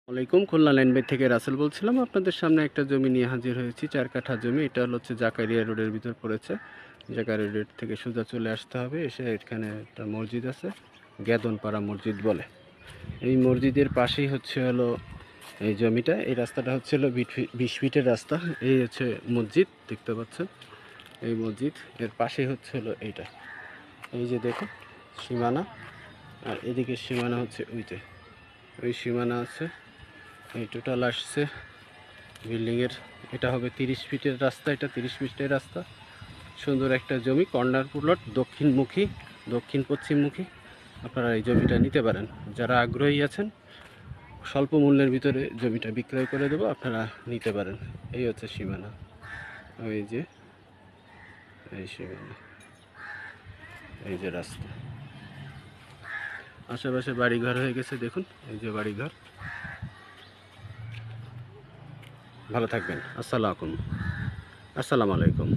আলাইকুম, Khulna line by থেকে রাসেল বলছিলাম। আপনাদের সামনে একটা জমি নিয়ে হাজির হয়েছি, 4 কাঠা জমি। এটা হচ্ছে জাকারিয়া রোডের ভিতর পড়েছে। জাকারিয়া রোড থেকে সোজা চলে আসতে হবে। এসে এখানে একটা মসজিদ আছে, গেদনপাড়া মসজিদ বলে। এই মসজিদের পাশেই হলো এই জমিটা। এই রাস্তাটা হলো 20 ফিটের রাস্তা। এই হচ্ছে মসজিদ, দেখতে পাচ্ছেন এই মসজিদ। এর পাশেই হলো এইটা, এই যে দেখুন সীমানা। আর এদিকে সীমানা হচ্ছে ওইতে, ওই সীমানা আছে। এই টোটাল আসছে বিল্ডিংয়ের, এটা হবে 30 ফিটের রাস্তা। এটা 30 ফিটের রাস্তা। সুন্দর একটা জমি, কর্নার প্লট, দক্ষিণ পশ্চিমমুখী। আপনারা এই জমিটা নিতে পারেন। যারা আগ্রহী আছেন, স্বল্প মূল্যের ভিতরে জমিটা বিক্রয় করে দেবো, আপনারা নিতে পারেন। এই হচ্ছে সীমানা, ওই যে এই সীমানা, এই যে রাস্তা। আশেপাশে বাড়িঘর হয়ে গেছে, দেখুন এই যে বাড়িঘর। ভালো থাকবেন। আসসালামু আলাইকুম।